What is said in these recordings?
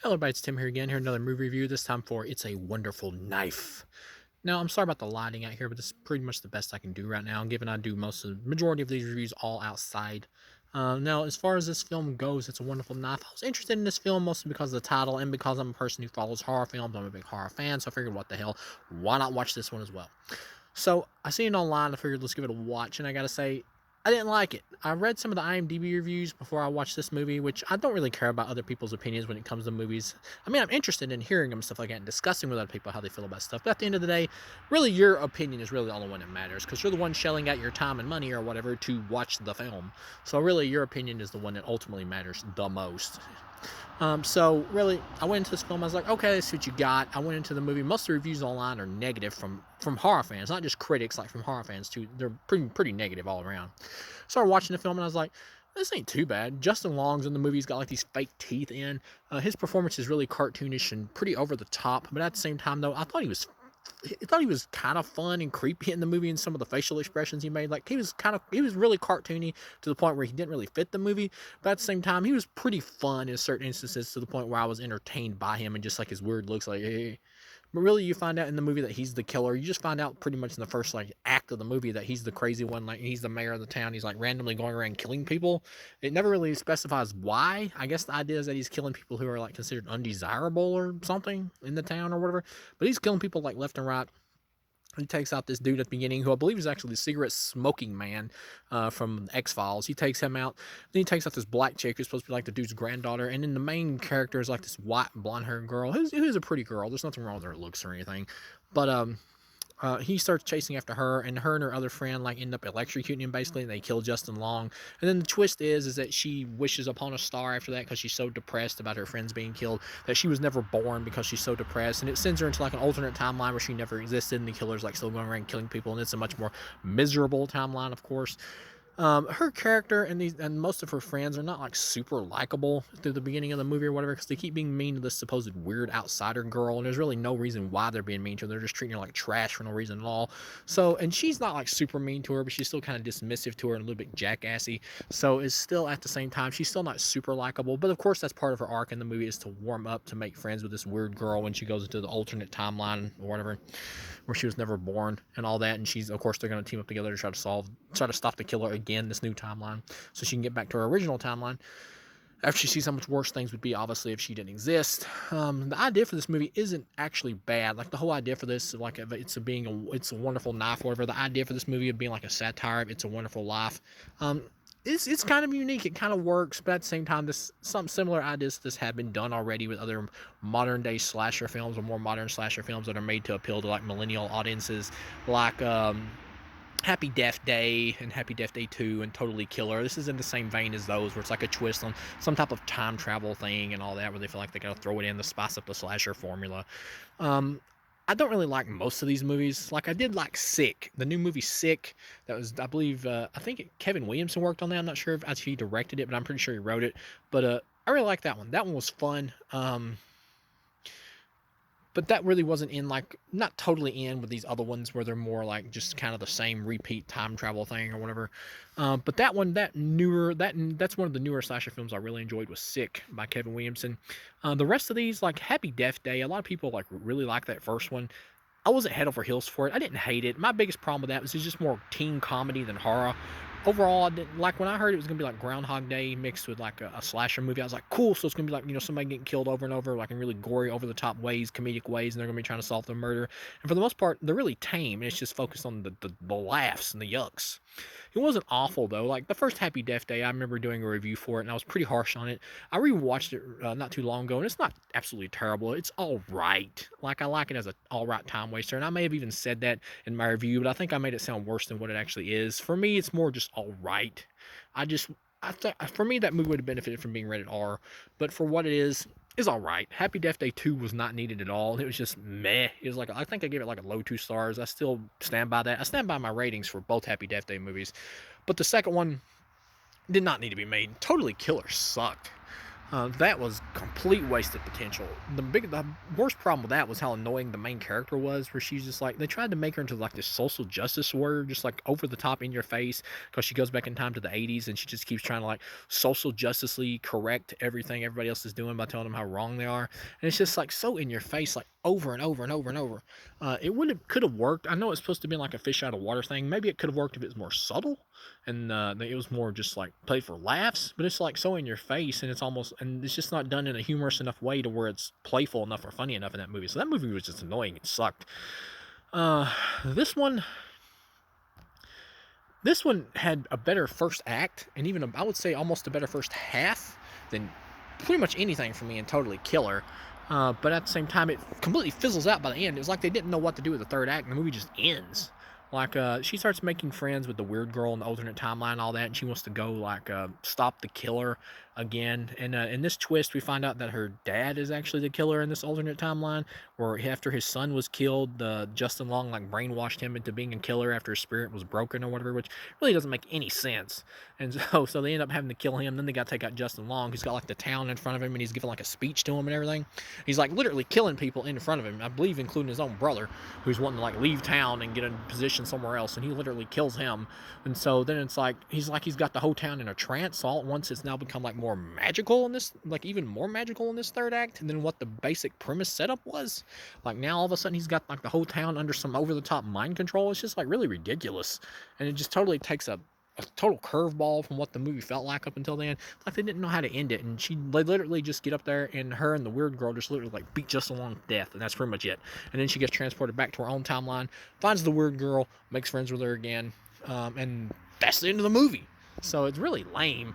Hello, everybody, it's Tim here again. Here another movie review. This time for It's a Wonderful Knife. Now, I'm sorry about the lighting out here, but this is pretty much the best I can do right now, given I do majority of these reviews all outside. Now, as far as this film goes, It's a Wonderful Knife. I was interested in this film mostly because of the title and because I'm a person who follows horror films. I'm a big horror fan, so I figured, what the hell, why not watch this one as well? So I seen it online. I figured let's give it a watch, and I gotta say, I didn't like it. I read some of the IMDb reviews before I watched this movie, which I don't really care about other people's opinions when it comes to movies. I mean, I'm interested in hearing them and stuff like that and discussing with other people how they feel about stuff. But at the end of the day, really, your opinion is really the only one that matters because you're the one shelling out your time and money or whatever to watch the film. So really, your opinion is the one that ultimately matters the most. So really, I went into this film. I was like, okay, let's see what you got. I went into the movie. Most of the reviews online are negative from horror fans, not just critics, like from horror fans too. They're pretty negative all around. Started watching the film and I was like, this ain't too bad. Justin Long's in the movie. He's got like these fake teeth in. His performance is really cartoonish and pretty over the top. But at the same time, though, I thought he was kind of fun and creepy in the movie, and some of the facial expressions he made. Like he was really cartoony to the point where he didn't really fit the movie, but at the same time he was pretty fun in certain instances to the point where I was entertained by him and just like his weird looks. Like, hey. But really, you find out in the movie that he's the killer. You just find out pretty much in the first like act of the movie that he's the crazy one. Like, he's the mayor of the town. He's like randomly going around killing people. It never really specifies why. I guess the idea is that he's killing people who are like considered undesirable or something in the town or whatever. But he's killing people like left and right. He takes out this dude at the beginning, who I believe is actually the cigarette smoking man from X Files. He takes him out. Then he takes out this black chick who's supposed to be like the dude's granddaughter. And then the main character is like this white blonde haired girl who's a pretty girl. There's nothing wrong with her looks or anything. But he starts chasing after her, and her other friend like end up electrocuting him basically, and they kill Justin Long. And then the twist is that she wishes upon a star after that because she's so depressed about her friends being killed that she was never born because she's so depressed, and it sends her into like an alternate timeline where she never existed, and the killer's like still going around killing people, and it's a much more miserable timeline, of course. Her character and most of her friends are not like super likable through the beginning of the movie or whatever, because they keep being mean to this supposed weird outsider girl, and there's really no reason why they're being mean to her. They're just treating her like trash for no reason at all. So, and she's not like super mean to her, but she's still kind of dismissive to her and a little bit jackassy. So it's still at the same time she's still not super likable. But of course, that's part of her arc in the movie, is to warm up to make friends with this weird girl when she goes into the alternate timeline or whatever, where she was never born and all that. And she's, of course, they're going to team up together to try to stop the killer again, this new timeline, so she can get back to her original timeline after she sees how much worse things would be, obviously, if she didn't exist. The idea for this movie isn't actually bad. Like, the whole idea for this, like, it's a wonderful knife, or whatever. The idea for this movie of being like a satire of It's a Wonderful Life, it's kind of unique. It kind of works, but at the same time, some similar ideas to this have been done already with other modern day slasher films, or more modern slasher films that are made to appeal to like millennial audiences, like Happy Death Day and Happy Death Day 2 and Totally Killer. This is in the same vein as those, where it's like a twist on some type of time travel thing and all that, where they feel like they gotta throw it in to spice up the slasher formula. Um, I don't really like most of these movies. Like, I did like Sick, the new movie Sick. That was, I believe, I think Kevin Williamson worked on that. I'm not sure if actually he directed it, but I'm pretty sure he wrote it. But I really like that one. That one was fun. But that really wasn't in, like, not totally in with these other ones where they're more like just kind of the same repeat time travel thing or whatever. But that one, that's one of the newer slasher films I really enjoyed, was Sick by Kevin Williamson. The rest of these, like Happy Death Day, a lot of people like really like that first one. I wasn't head over heels for it. I didn't hate it. My biggest problem with that was it's just more teen comedy than horror. Overall, I didn't like, when I heard it was gonna be like Groundhog Day mixed with like a slasher movie. I was like, cool. So it's gonna be like, somebody getting killed over and over, like in really gory, over the top ways, comedic ways, and they're gonna be trying to solve the murder. And for the most part, they're really tame, and it's just focused on the laughs and the yucks. It wasn't awful though. Like the first Happy Death Day, I remember doing a review for it, and I was pretty harsh on it. I rewatched it not too long ago, and it's not absolutely terrible. It's all right. Like, I like it as an all right time waster, and I may have even said that in my review, but I think I made it sound worse than what it actually is. For me, it's more just all right. I just, for me, that movie would have benefited from being rated R, but for what it is all right. Happy Death Day 2 was not needed at all. It was just meh. It was like, I think I gave it like a low 2 stars. I still stand by that. I stand by my ratings for both Happy Death Day movies. But the second one did not need to be made. Totally Killer sucked. That was complete wasted potential. The worst problem with that was how annoying the main character was, where she's just like they tried to make her into like this social justice warrior, just like over the top in your face, because she goes back in time to the '80s and she just keeps trying to like social justicely correct everything everybody else is doing by telling them how wrong they are, and it's just like so in your face, like over and over and over and over. It would have could have worked. I know it's supposed to be like a fish out of water thing. Maybe it could have worked if it was more subtle and it was more just like played for laughs, but it's like so in your face and it's just not done in a humorous enough way to where it's playful enough or funny enough in that movie. So that movie was just annoying. It sucked. uh this one this one had a better first act, and even I would say almost a better first half than pretty much anything for me in Totally Killer. But at the same time, it completely fizzles out by the end. It was like they didn't know what to do with the third act, and the movie just ends. Like, she starts making friends with the weird girl in the alternate timeline, and all that, and she wants to go like stop the killer again. And in this twist, we find out that her dad is actually the killer in this alternate timeline, where after his son was killed, Justin Long like brainwashed him into being a killer after his spirit was broken or whatever, which really doesn't make any sense. And so they end up having to kill him. Then they got to take out Justin Long, who's got like the town in front of him, and he's giving like a speech to him and everything. He's like literally killing people in front of him, I believe, including his own brother, who's wanting to like leave town and get in position somewhere else, and he literally kills him. And so then it's like he's got the whole town in a trance. So all at once, it's now become like more magical in this, like even more magical in this third act than what the basic premise setup was. Like now all of a sudden he's got like the whole town under some over the top mind control. It's just like really ridiculous, and it just totally takes a total curveball from what the movie felt like up until then. Like they didn't know how to end it, and they literally just get up there, and her and the weird girl just literally like beat Justin Long to death, and that's pretty much it. And then she gets transported back to her own timeline, finds the weird girl, makes friends with her again, and that's the end of the movie. So it's really lame.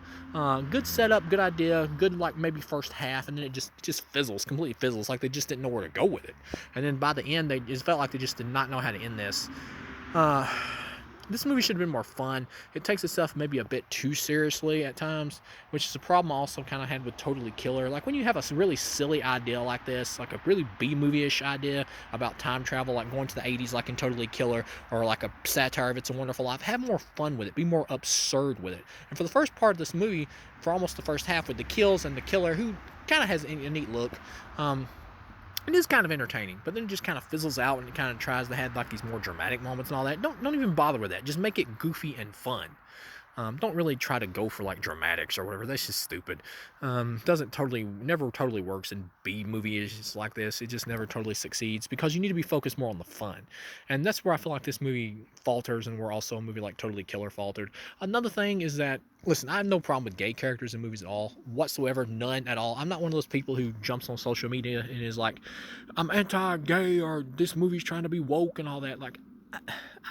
Good setup, good idea, good like maybe first half, and then it just fizzles, completely fizzles. Like they just didn't know where to go with it. And then by the end, they just felt like they just did not know how to end this. Uh, this movie should have been more fun. It takes itself maybe a bit too seriously at times, which is a problem I also kind of had with Totally Killer. Like when you have a really silly idea like this, like a really B movie-ish idea about time travel, like going to the '80s, like in Totally Killer, or like a satire of It's a Wonderful Life, have more fun with it. Be more absurd with it. And for the first part of this movie, for almost the first half, with the kills and the killer, who kind of has a neat look. It is kind of entertaining, but then it just kind of fizzles out and it kind of tries to have like these more dramatic moments and all that. Don't even bother with that. Just make it goofy and fun. Don't really try to go for like dramatics or whatever. That's just stupid. Never totally works in B movies like this. It just never totally succeeds because you need to be focused more on the fun. And that's where I feel like this movie falters, and where also a movie like Totally Killer faltered. Another thing is that, listen, I have no problem with gay characters in movies at all, whatsoever, none at all. I'm not one of those people who jumps on social media and is like, I'm anti-gay, or this movie's trying to be woke and all that. Like, I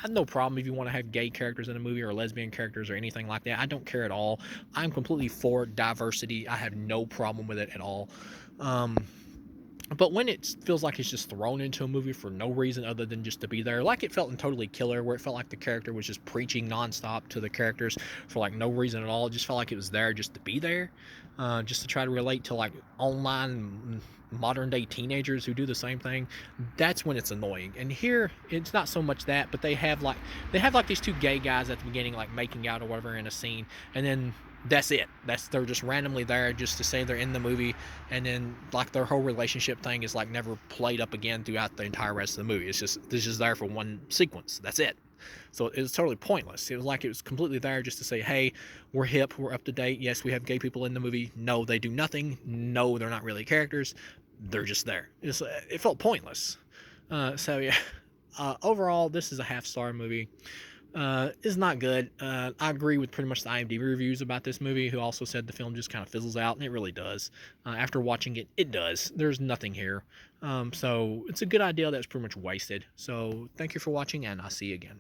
have no problem if you want to have gay characters in a movie or lesbian characters or anything like that. I don't care at all. I'm completely for diversity. I have no problem with it at all. Um, but when it feels like it's just thrown into a movie for no reason other than just to be there, like it felt in Totally Killer, where it felt like the character was just preaching nonstop to the characters for like no reason at all. It just felt like it was there just to be there, just to try to relate to like online modern day teenagers who do the same thing. That's when it's annoying. And here it's not so much that, but they have like these two gay guys at the beginning like making out or whatever in a scene, and then that's it. They're just randomly there just to say they're in the movie, and then like their whole relationship thing is like never played up again throughout the entire rest of the movie. It's just there for one sequence. That's it. So it was totally pointless. It was like it was completely there just to say, hey, we're hip, we're up to date. Yes, we have gay people in the movie. No, they do nothing. No, they're not really characters. They're just there. It felt pointless. So yeah, overall, this is a half-star movie. Is not good. I agree with pretty much the IMDb reviews about this movie, who also said the film just kind of fizzles out, and it really does. After watching it, it does. There's nothing here. So it's a good idea that's pretty much wasted. So thank you for watching, and I'll see you again.